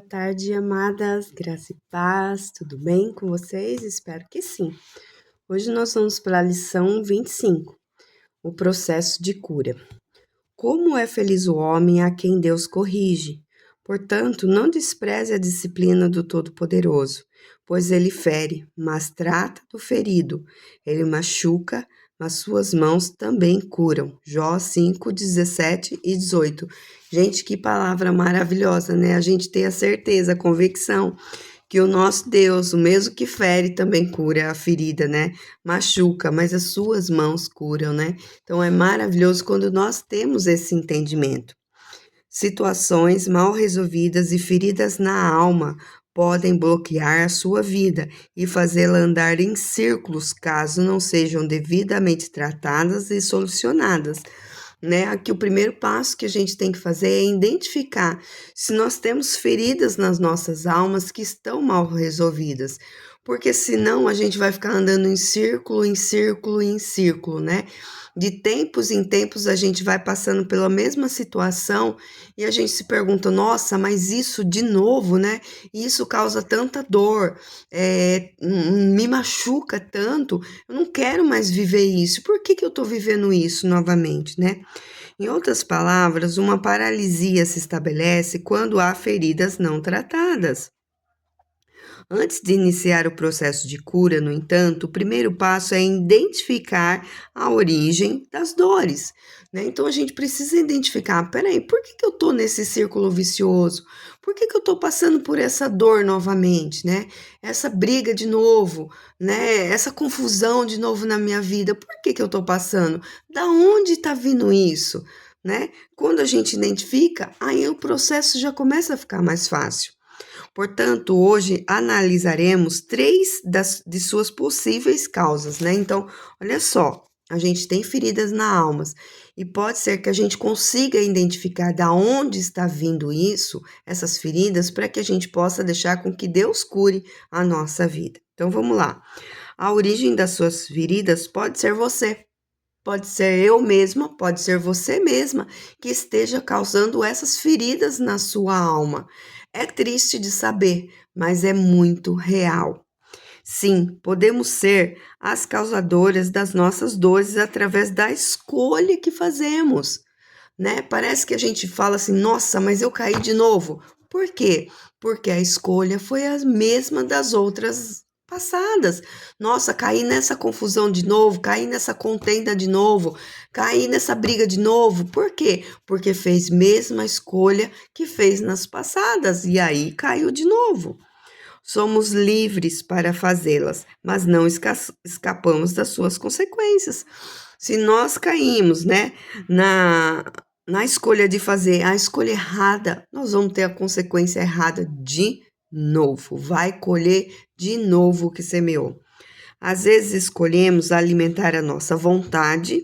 Boa tarde, amadas, graça e paz, tudo bem com vocês? Espero que sim. Hoje nós vamos para a lição 25, o processo de cura. Como é feliz o homem a quem Deus corrige. Portanto, não despreze a disciplina do Todo-Poderoso, pois ele fere, mas trata do ferido. Ele machuca, mas suas mãos também curam. Jó 5, 17 e 18. Gente, que palavra maravilhosa, né? A gente tem a certeza, a convicção que o nosso Deus, o mesmo que fere, também cura a ferida, né? Machuca, mas as suas mãos curam, né? Então é maravilhoso quando nós temos esse entendimento. Situações mal resolvidas e feridas na alma podem bloquear a sua vida e fazê-la andar em círculos caso não sejam devidamente tratadas e solucionadas. Né? Aqui o primeiro passo que a gente tem que fazer é identificar se nós temos feridas nas nossas almas que estão mal resolvidas, porque senão a gente vai ficar andando em círculo, em círculo, em círculo, né? De tempos em tempos a gente vai passando pela mesma situação e a gente se pergunta, nossa, mas isso de novo, né? Isso causa tanta dor, me machuca tanto, eu não quero mais viver isso, por que eu tô vivendo isso novamente, né? Em outras palavras, uma paralisia se estabelece quando há feridas não tratadas. Antes de iniciar o processo de cura, no entanto, o primeiro passo é identificar a origem das dores, né? Então a gente precisa identificar, peraí, por que eu tô nesse círculo vicioso? Por que eu tô passando por essa dor novamente, né? Essa briga de novo, né? Essa confusão de novo na minha vida, por que eu tô passando? Da onde tá vindo isso, né? Quando a gente identifica, aí o processo já começa a ficar mais fácil. Portanto, hoje analisaremos três de suas possíveis causas, né? Então, olha só, a gente tem feridas na alma e pode ser que a gente consiga identificar da onde está vindo isso, essas feridas, para que a gente possa deixar com que Deus cure a nossa vida. Então, vamos lá. A origem das suas feridas pode ser você. Pode ser eu mesma, pode ser você mesma que esteja causando essas feridas na sua alma. É triste de saber, mas é muito real. Sim, podemos ser as causadoras das nossas dores através da escolha que fazemos, né? Parece que a gente fala assim, nossa, mas eu caí de novo. Por quê? Porque a escolha foi a mesma das outras passadas. Nossa, caí nessa confusão de novo, caí nessa contenda de novo, caí nessa briga de novo. Por quê? Porque fez mesma escolha que fez nas passadas e aí caiu de novo. Somos livres para fazê-las, mas não escapamos das suas consequências. Se nós caímos, né, na escolha de fazer a escolha errada, nós vamos ter a consequência errada de novo. Vai colher de novo o que semeou. Às vezes escolhemos alimentar a nossa vontade,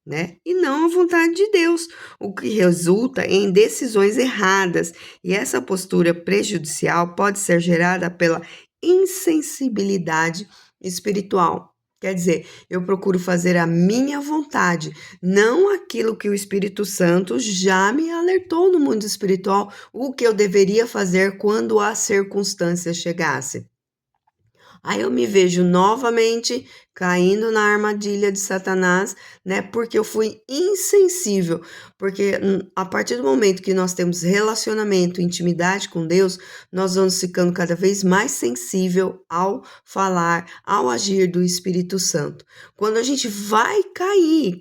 né? E não a vontade de Deus, o que resulta em decisões erradas. E essa postura prejudicial pode ser gerada pela insensibilidade espiritual. Quer dizer, eu procuro fazer a minha vontade, não aquilo que o Espírito Santo já me alertou no mundo espiritual, o que eu deveria fazer quando a circunstância chegasse. Aí eu me vejo novamente caindo na armadilha de Satanás, né? Porque eu fui insensível. Porque a partir do momento que nós temos relacionamento, intimidade com Deus, nós vamos ficando cada vez mais sensível ao falar, ao agir do Espírito Santo. Quando a gente vai cair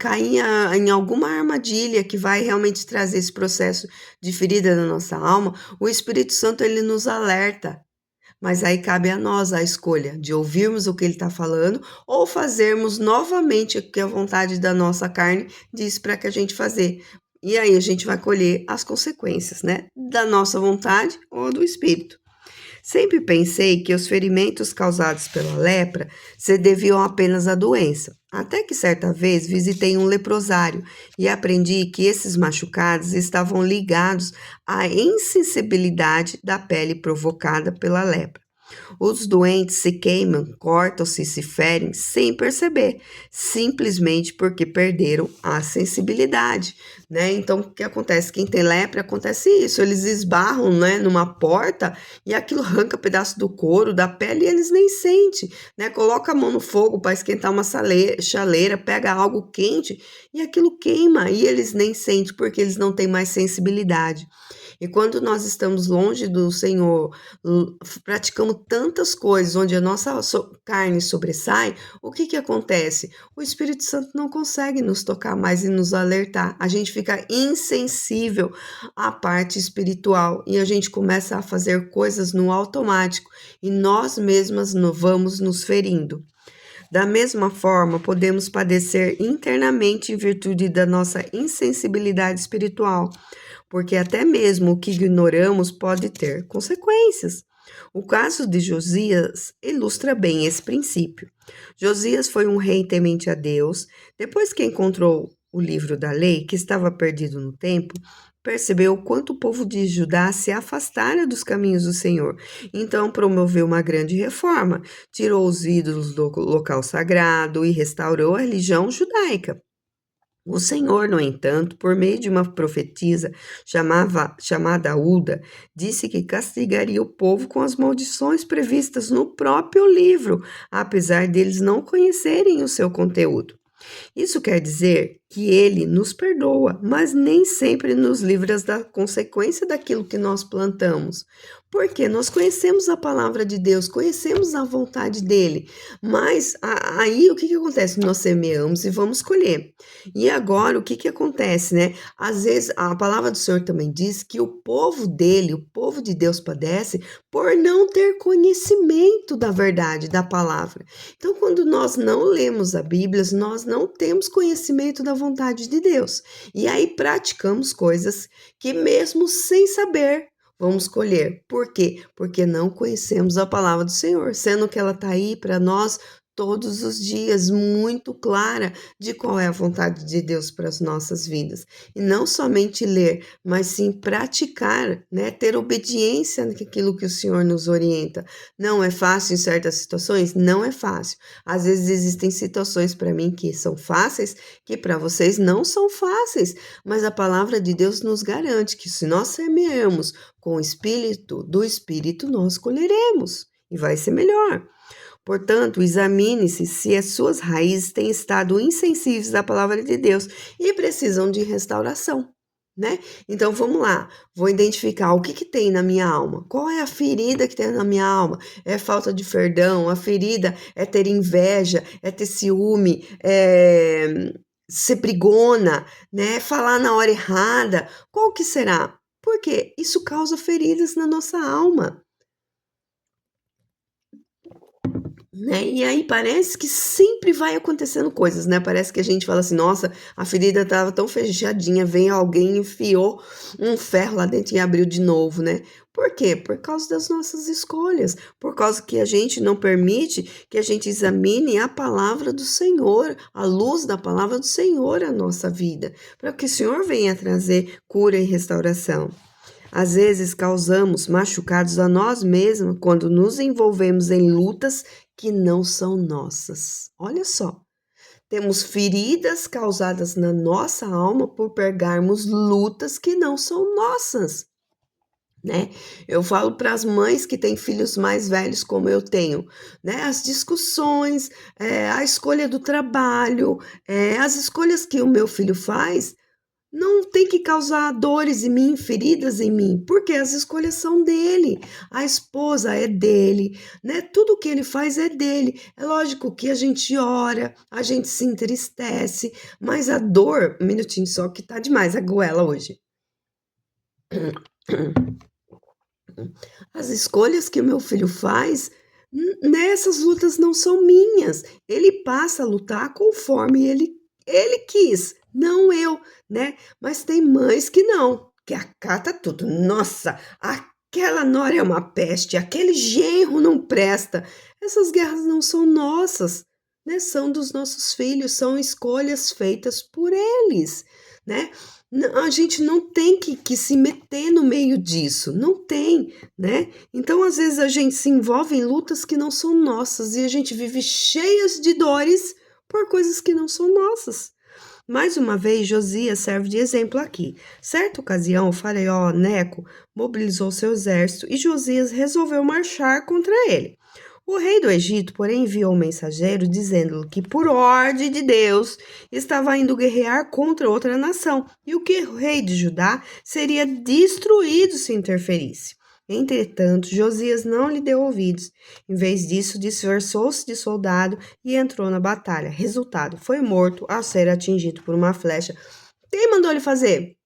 em alguma armadilha que vai realmente trazer esse processo de ferida na nossa alma, o Espírito Santo ele nos alerta. Mas aí cabe a nós a escolha de ouvirmos o que ele está falando ou fazermos novamente o que a vontade da nossa carne diz para que a gente fazer. E aí a gente vai colher as consequências, né? Da nossa vontade ou do espírito. Sempre pensei que os ferimentos causados pela lepra se deviam apenas à doença. Até que certa vez visitei um leprosário e aprendi que esses machucados estavam ligados à insensibilidade da pele provocada pela lepra. Os doentes se queimam, cortam-se e se ferem sem perceber, simplesmente porque perderam a sensibilidade, né? Então, o que acontece? Quem tem lepra, acontece isso, eles esbarram, né, numa porta e aquilo arranca pedaço do couro, da pele e eles nem sentem, né? Coloca a mão no fogo para esquentar uma chaleira, pega algo quente e aquilo queima e eles nem sentem porque eles não têm mais sensibilidade. E quando nós estamos longe do Senhor, praticamos tantas coisas onde a nossa carne sobressai, o que que acontece? O Espírito Santo não consegue nos tocar mais e nos alertar. A gente fica insensível à parte espiritual e a gente começa a fazer coisas no automático e nós mesmas vamos nos ferindo. Da mesma forma, podemos padecer internamente em virtude da nossa insensibilidade espiritual, porque até mesmo o que ignoramos pode ter consequências. O caso de Josias ilustra bem esse princípio. Josias foi um rei temente a Deus. Depois que encontrou o livro da lei, que estava perdido no templo, percebeu o quanto o povo de Judá se afastara dos caminhos do Senhor. Então promoveu uma grande reforma, tirou os ídolos do local sagrado e restaurou a religião judaica. O Senhor, no entanto, por meio de uma profetisa chamada Uda, disse que castigaria o povo com as maldições previstas no próprio livro, apesar deles não conhecerem o seu conteúdo. Isso quer dizer que ele nos perdoa, mas nem sempre nos livra da consequência daquilo que nós plantamos. Porque nós conhecemos a palavra de Deus, conhecemos a vontade dele, mas aí o que acontece? Nós semeamos e vamos colher. E agora o que acontece, né? Às vezes a palavra do Senhor também diz que o povo dele, o povo de Deus padece por não ter conhecimento da verdade, da palavra. Então, quando nós não lemos a Bíblia, nós não temos conhecimento da vontade de Deus. E aí praticamos coisas que mesmo sem saber, vamos colher. Por quê? Porque não conhecemos a palavra do Senhor, sendo que ela está aí para nós todos os dias, muito clara de qual é a vontade de Deus para as nossas vidas. E não somente ler, mas sim praticar, né? Ter obediência naquilo que o Senhor nos orienta. Não é fácil em certas situações? Não é fácil. Às vezes existem situações para mim que são fáceis, que para vocês não são fáceis, mas a palavra de Deus nos garante que se nós semeamos com o Espírito, do Espírito nós colheremos e vai ser melhor. Portanto, examine-se se as suas raízes têm estado insensíveis à palavra de Deus e precisam de restauração, né? Então vamos lá, vou identificar o que tem na minha alma. Qual é a ferida que tem na minha alma? É falta de perdão, a ferida é ter inveja, é ter ciúme, é ser brigona, né? Falar na hora errada. Qual que será? Porque isso causa feridas na nossa alma. Né? E aí parece que sempre vai acontecendo coisas, né? Parece que a gente fala assim, nossa, a ferida estava tão fechadinha, vem alguém, enfiou um ferro lá dentro e abriu de novo, né? Por quê? Por causa das nossas escolhas, por causa que a gente não permite que a gente examine a palavra do Senhor, a luz da palavra do Senhor à nossa vida, para que o Senhor venha trazer cura e restauração. Às vezes causamos machucados a nós mesmos quando nos envolvemos em lutas que não são nossas. Olha só, temos feridas causadas na nossa alma por pegarmos lutas que não são nossas, né? Eu falo para as mães que têm filhos mais velhos, como eu tenho, né? As discussões, a escolha do trabalho, as escolhas que o meu filho faz. Não tem que causar dores em mim, feridas em mim, porque as escolhas são dele, a esposa é dele, né? Tudo que ele faz é dele. É lógico que a gente ora, a gente se entristece, mas a dor, um minutinho só que tá demais a goela hoje. As escolhas que o meu filho faz, nessas lutas não são minhas. Ele passa a lutar conforme ele quis, não eu, né? Mas tem mães que não, que acata tudo. Nossa, aquela nora é uma peste, aquele genro não presta. Essas guerras não são nossas, né? São dos nossos filhos, são escolhas feitas por eles, né? A gente não tem que se meter no meio disso, não tem, né? Então, às vezes, a gente se envolve em lutas que não são nossas e a gente vive cheias de dores por coisas que não são nossas. Mais uma vez, Josias serve de exemplo aqui. Certa ocasião, o faraó Neco mobilizou seu exército e Josias resolveu marchar contra ele. O rei do Egito, porém, enviou um mensageiro dizendo que, por ordem de Deus, estava indo guerrear contra outra nação e que o rei de Judá seria destruído se interferisse. Entretanto, Josias não lhe deu ouvidos. Em vez disso, disfarçou-se de soldado e entrou na batalha. Resultado, foi morto ao ser atingido por uma flecha. Quem mandou ele fazer?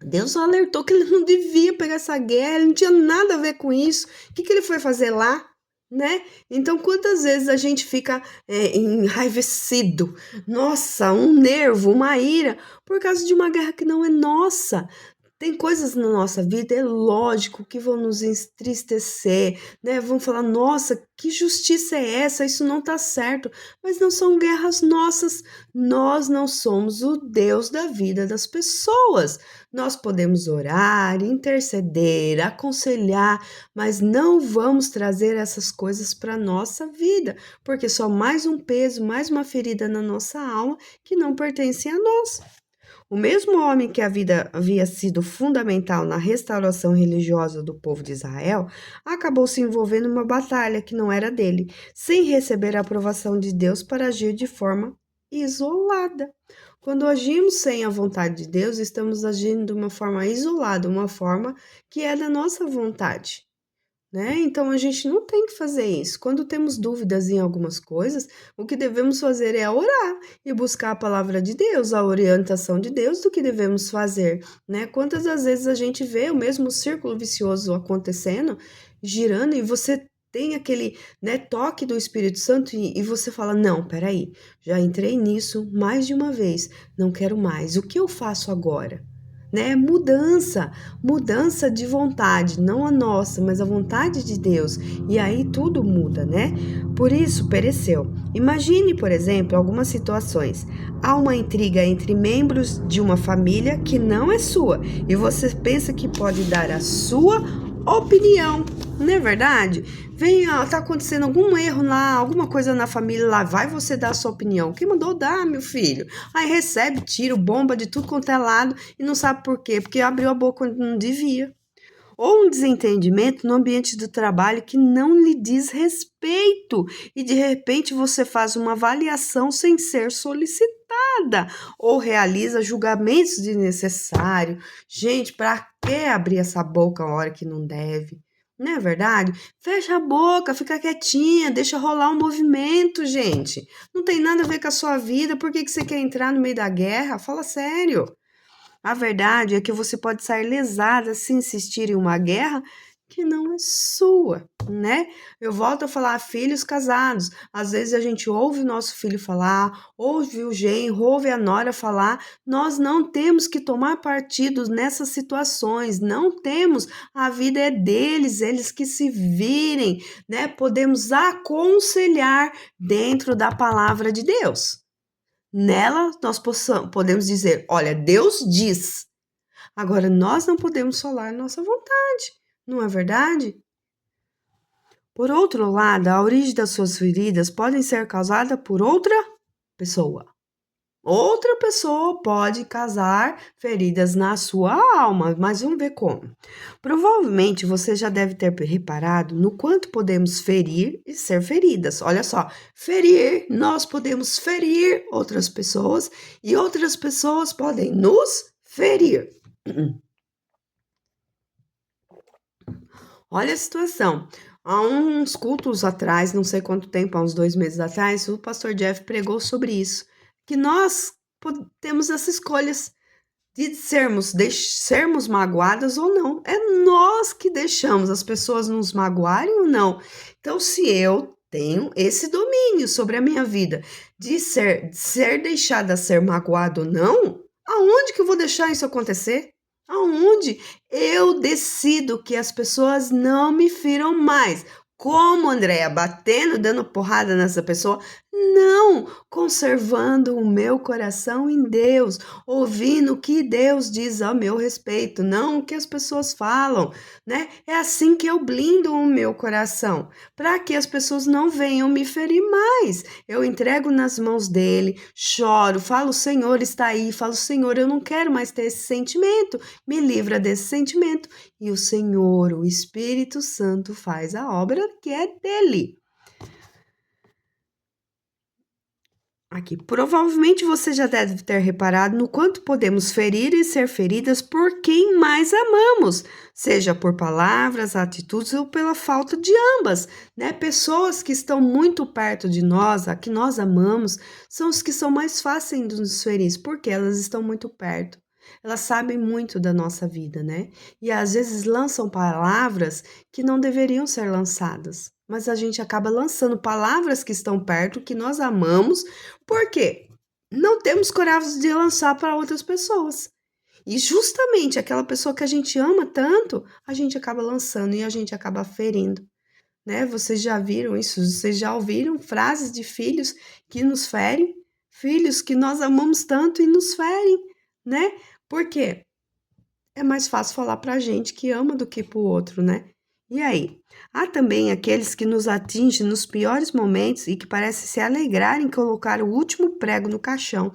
Deus alertou que ele não devia pegar essa guerra, ele não tinha nada a ver com isso. O que ele foi fazer lá? Né? Então, quantas vezes a gente fica enraivecido, nossa, um nervo, uma ira, por causa de uma guerra que não é nossa. Tem coisas na nossa vida, é lógico, que vão nos entristecer, né? Vão falar, nossa, que justiça é essa? Isso não tá certo. Mas não são guerras nossas. Nós não somos o Deus da vida das pessoas. Nós podemos orar, interceder, aconselhar, mas não vamos trazer essas coisas para nossa vida, porque só mais um peso, mais uma ferida na nossa alma que não pertence a nós. O mesmo homem que havia sido fundamental na restauração religiosa do povo de Israel acabou se envolvendo em uma batalha que não era dele, sem receber a aprovação de Deus para agir de forma isolada. Quando agimos sem a vontade de Deus, estamos agindo de uma forma isolada, uma forma que é da nossa vontade. Né? Então a gente não tem que fazer isso. Quando temos dúvidas em algumas coisas, o que devemos fazer é orar e buscar a palavra de Deus, a orientação de Deus do que devemos fazer, né? Quantas das vezes a gente vê o mesmo círculo vicioso acontecendo, girando, e você tem aquele, né, toque do Espírito Santo e você fala, não, peraí, já entrei nisso mais de uma vez, não quero mais, o que eu faço agora? Né? Mudança de vontade, não a nossa, mas a vontade de Deus. E aí tudo muda, né? Por isso pereceu. Imagine, por exemplo, algumas situações. Há uma intriga entre membros de uma família que não é sua e você pensa que pode dar a sua opinião, não é verdade? Vem, tá acontecendo algum erro lá, alguma coisa na família lá, vai você dar a sua opinião. Quem mandou dar, meu filho? Aí recebe tiro, bomba de tudo quanto é lado e não sabe por quê, porque abriu a boca quando não devia. Ou um desentendimento no ambiente do trabalho que não lhe diz respeito e de repente você faz uma avaliação sem ser solicitada ou realiza julgamentos desnecessários. Gente, para que abrir essa boca a hora que não deve? Não é verdade? Fecha a boca, fica quietinha, deixa rolar um movimento, gente. Não tem nada a ver com a sua vida, por que você quer entrar no meio da guerra? Fala sério. A verdade é que você pode sair lesada se insistir em uma guerra que não é sua, né? Eu volto a falar, filhos casados. Às vezes a gente ouve o nosso filho falar, ouve o genro, ouve a nora falar. Nós não temos que tomar partido nessas situações, não temos. A vida é deles, eles que se virem, né? Podemos aconselhar dentro da palavra de Deus. Nela, nós podemos dizer, olha, Deus diz. Agora, nós não podemos falar nossa vontade, não é verdade? Por outro lado, a origem das suas feridas podem ser causada por outra pessoa. Outra pessoa pode causar feridas na sua alma, mas vamos ver como. Provavelmente você já deve ter reparado no quanto podemos ferir e ser feridas. Olha só, ferir, nós podemos ferir outras pessoas e outras pessoas podem nos ferir. Olha a situação. Há uns cultos atrás, não sei quanto tempo, há uns 2 meses atrás, o pastor Jeff pregou sobre isso. Que nós temos essa escolha de sermos magoadas ou não. É nós que deixamos as pessoas nos magoarem ou não. Então, se eu tenho esse domínio sobre a minha vida de ser deixada ser magoada ou não, aonde que eu vou deixar isso acontecer? Aonde eu decido que as pessoas não me firam mais? Como, Andréia? Batendo, dando porrada nessa pessoa? Não, conservando o meu coração em Deus, ouvindo o que Deus diz a meu respeito, não o que as pessoas falam, né? É assim que eu blindo o meu coração, para que as pessoas não venham me ferir mais. Eu entrego nas mãos dele, choro, falo, o Senhor está aí, falo, Senhor, eu não quero mais ter esse sentimento, me livra desse sentimento. E o Senhor, o Espírito Santo, faz a obra que é dele. Aqui, provavelmente você já deve ter reparado no quanto podemos ferir e ser feridas por quem mais amamos, seja por palavras, atitudes ou pela falta de ambas, né? Pessoas que estão muito perto de nós, a que nós amamos, são os que são mais fáceis de nos ferir, porque elas estão muito perto. Elas sabem muito da nossa vida, né? E às vezes lançam palavras que não deveriam ser lançadas. Mas a gente acaba lançando palavras que estão perto, que nós amamos, por quê? Não temos coragem de lançar para outras pessoas. E justamente aquela pessoa que a gente ama tanto, a gente acaba lançando e a gente acaba ferindo, né? Vocês já viram isso? Vocês já ouviram frases de filhos que nos ferem? Filhos que nós amamos tanto e nos ferem, né? Por quê? É mais fácil falar para a gente que ama do que para o outro, né? E aí? Há também aqueles que nos atingem nos piores momentos e que parecem se alegrar em colocar o último prego no caixão,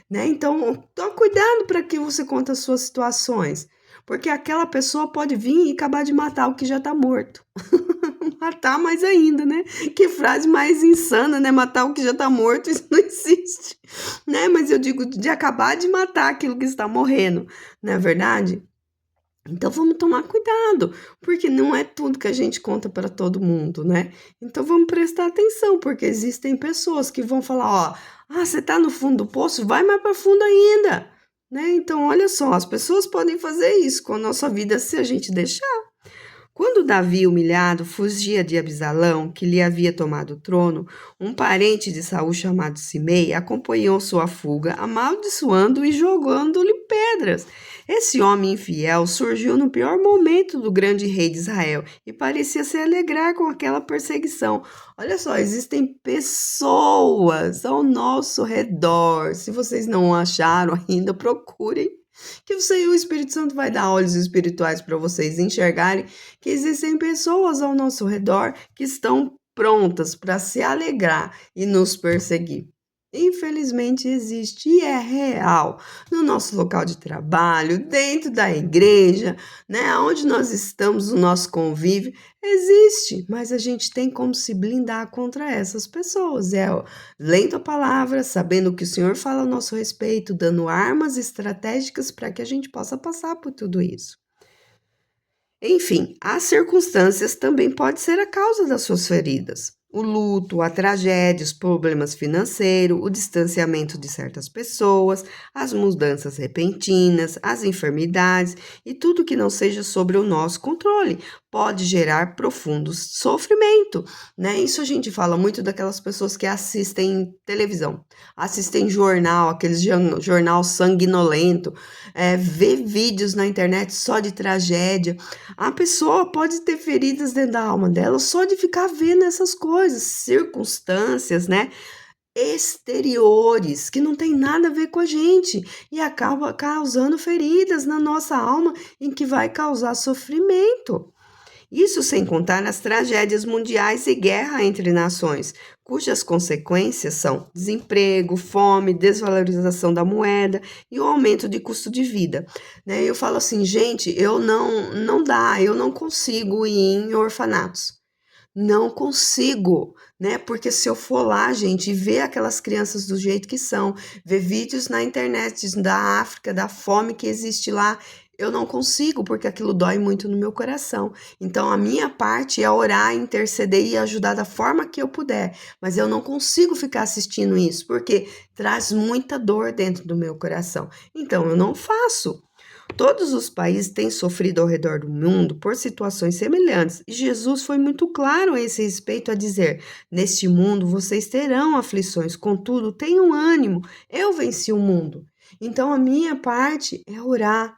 né? Então, toma cuidado para que você conte as suas situações, porque aquela pessoa pode vir e acabar de matar o que já está morto. Matar mais ainda, né? Que frase mais insana, né? Matar o que já está morto, isso não existe, né? Mas eu digo de acabar de matar aquilo que está morrendo, não é verdade? Então vamos tomar cuidado, porque não é tudo que a gente conta para todo mundo, né? Então vamos prestar atenção, porque existem pessoas que vão falar, ó, você tá no fundo do poço, vai mais para fundo ainda, né? Então olha só, as pessoas podem fazer isso com a nossa vida se a gente deixar. Quando Davi, humilhado, fugia de Absalão, que lhe havia tomado o trono, um parente de Saul chamado Simei acompanhou sua fuga, amaldiçoando e jogando-lhe pedras. Esse homem infiel surgiu no pior momento do grande rei de Israel e parecia se alegrar com aquela perseguição. Olha só, existem pessoas ao nosso redor. Se vocês não acharam ainda, procurem que você, o Espírito Santo vai dar olhos espirituais para vocês enxergarem que existem pessoas ao nosso redor que estão prontas para se alegrar e nos perseguir. Infelizmente existe e é real no nosso local de trabalho, dentro da igreja, né, onde nós estamos, o nosso convívio, existe, mas a gente tem como se blindar contra essas pessoas. Lendo a palavra, sabendo o que o Senhor fala a nosso respeito, dando armas estratégicas para que a gente possa passar por tudo isso. Enfim, as circunstâncias também podem ser a causa das suas feridas. O luto, a tragédia, os problemas financeiros, o distanciamento de certas pessoas, as mudanças repentinas, as enfermidades e tudo que não seja sobre o nosso controle pode gerar profundo sofrimento, né? Isso a gente fala muito daquelas pessoas que assistem televisão, assistem jornal, aqueles jornal sanguinolento, vê vídeos na internet só de tragédia. A pessoa pode ter feridas dentro da alma dela só de ficar vendo essas coisas, circunstâncias, né? Exteriores que não tem nada a ver com a gente e acaba causando feridas na nossa alma em que vai causar sofrimento. Isso sem contar nas tragédias mundiais e guerra entre nações, cujas consequências são desemprego, fome, desvalorização da moeda e o aumento de custo de vida. Né? Eu falo assim, gente, eu não consigo ir em orfanatos. Não consigo, né? Porque se eu for lá, gente, e ver aquelas crianças do jeito que são, ver vídeos na internet da África, da fome que existe lá, eu não consigo, porque aquilo dói muito no meu coração. Então, a minha parte é orar, interceder e ajudar da forma que eu puder. Mas eu não consigo ficar assistindo isso, porque traz muita dor dentro do meu coração. Então, eu não faço. Todos os países têm sofrido ao redor do mundo por situações semelhantes, e Jesus foi muito claro a esse respeito a dizer: neste mundo vocês terão aflições, contudo, tenham ânimo, eu venci o mundo. Então a minha parte é orar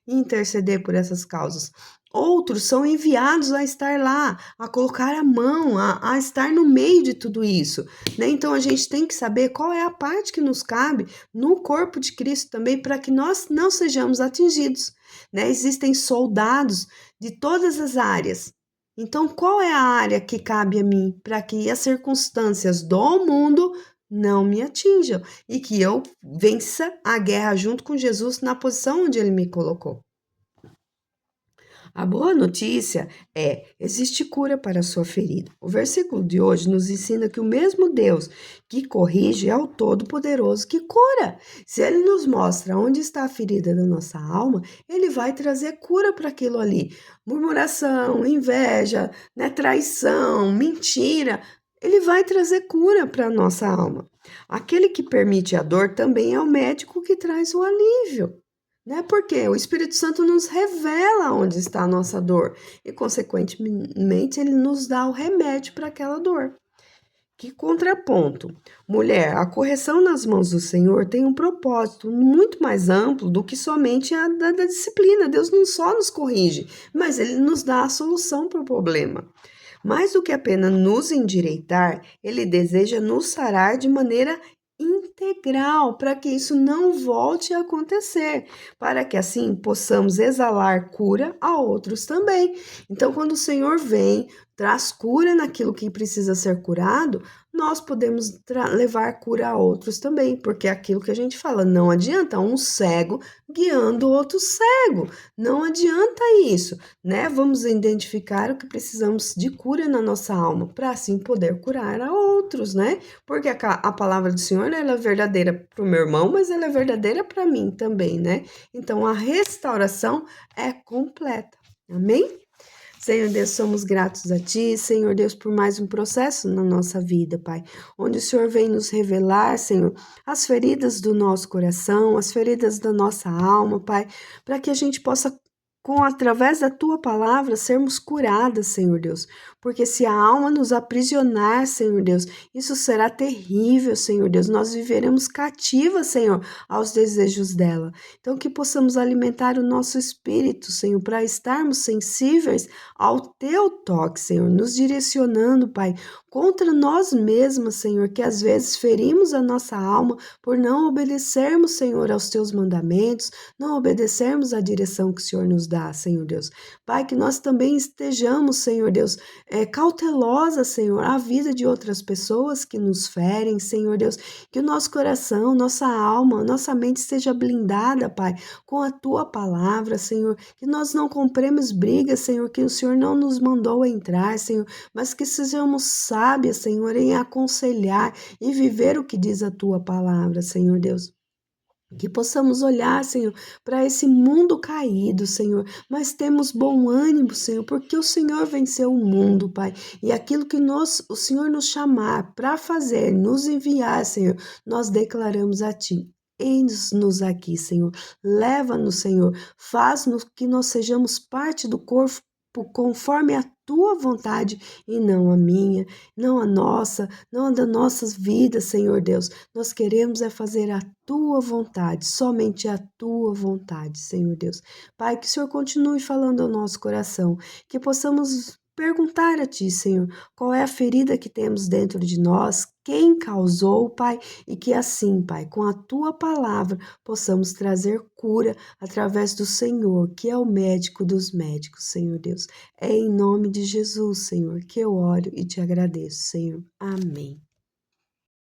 e interceder por essas causas. Outros são enviados a estar lá, a colocar a mão, a estar no meio de tudo isso, né? Então a gente tem que saber qual é a parte que nos cabe no corpo de Cristo também, para que nós não sejamos atingidos, né? Existem soldados de todas as áreas. Então, qual é a área que cabe a mim para que as circunstâncias do mundo não me atinjam e que eu vença a guerra junto com Jesus na posição onde ele me colocou? A boa notícia é: existe cura para a sua ferida. O versículo de hoje nos ensina que o mesmo Deus que corrige é o Todo-Poderoso que cura. Se ele nos mostra onde está a ferida da nossa alma, ele vai trazer cura para aquilo ali. Murmuração, inveja, né, traição, mentira. Ele vai trazer cura para a nossa alma. Aquele que permite a dor também é o médico que traz o alívio, né? Porque o Espírito Santo nos revela onde está a nossa dor e, consequentemente, ele nos dá o remédio para aquela dor. Que contraponto. Mulher, a correção nas mãos do Senhor tem um propósito muito mais amplo do que somente a da disciplina. Deus não só nos corrige, mas ele nos dá a solução para o problema. Mais do que apenas nos endireitar, ele deseja nos sarar de maneira integral, para que isso não volte a acontecer, para que assim possamos exalar cura a outros também. Então, quando o Senhor vem, traz cura naquilo que precisa ser curado, nós podemos levar cura a outros também, porque é aquilo que a gente fala, não adianta um cego guiando outro cego, não adianta isso, né? Vamos identificar o que precisamos de cura na nossa alma, para assim poder curar a outros, né? Porque a palavra do Senhor, ela é verdadeira para o meu irmão, mas ela é verdadeira para mim também, né? Então, a restauração é completa. Amém? Senhor Deus, somos gratos a Ti, Senhor Deus, por mais um processo na nossa vida, Pai, onde o Senhor vem nos revelar, Senhor, as feridas do nosso coração, as feridas da nossa alma, Pai, para que a gente possa, através da Tua palavra, sermos curadas, Senhor Deus, porque se a alma nos aprisionar, Senhor Deus, isso será terrível, Senhor Deus, nós viveremos cativas, Senhor, aos desejos dela. Então, que possamos alimentar o nosso espírito, Senhor, para estarmos sensíveis ao Teu toque, Senhor, nos direcionando, Pai, contra nós mesmas, Senhor, que às vezes ferimos a nossa alma por não obedecermos, Senhor, aos Teus mandamentos, não obedecermos à direção que o Senhor nos dá, Senhor Deus. Pai, que nós também estejamos, Senhor Deus, cautelosa, Senhor, à vida de outras pessoas que nos ferem, Senhor Deus, que o nosso coração, nossa alma, nossa mente esteja blindada, Pai, com a Tua palavra, Senhor, que nós não compremos brigas, Senhor, que o Senhor não nos mandou entrar, Senhor, mas que sejamos sábias, Senhor, em aconselhar e viver o que diz a Tua palavra, Senhor Deus. Que possamos olhar, Senhor, para esse mundo caído, Senhor, mas temos bom ânimo, Senhor, porque o Senhor venceu o mundo, Pai, e aquilo que o Senhor nos chamar para fazer, nos enviar, Senhor, nós declaramos a Ti. Eis-nos aqui, Senhor, leva-nos, Senhor, faz-nos que nós sejamos parte do corpo conforme a Tua vontade e não a minha, não a nossa, não a das nossas vidas, Senhor Deus. Nós queremos é fazer a Tua vontade, somente a Tua vontade, Senhor Deus. Pai, que o Senhor continue falando ao nosso coração, que possamos perguntar a Ti, Senhor, qual é a ferida que temos dentro de nós, quem causou, Pai, e que assim, Pai, com a Tua palavra, possamos trazer cura através do Senhor, que é o médico dos médicos, Senhor Deus. É em nome de Jesus, Senhor, que eu oro e te agradeço, Senhor. Amém.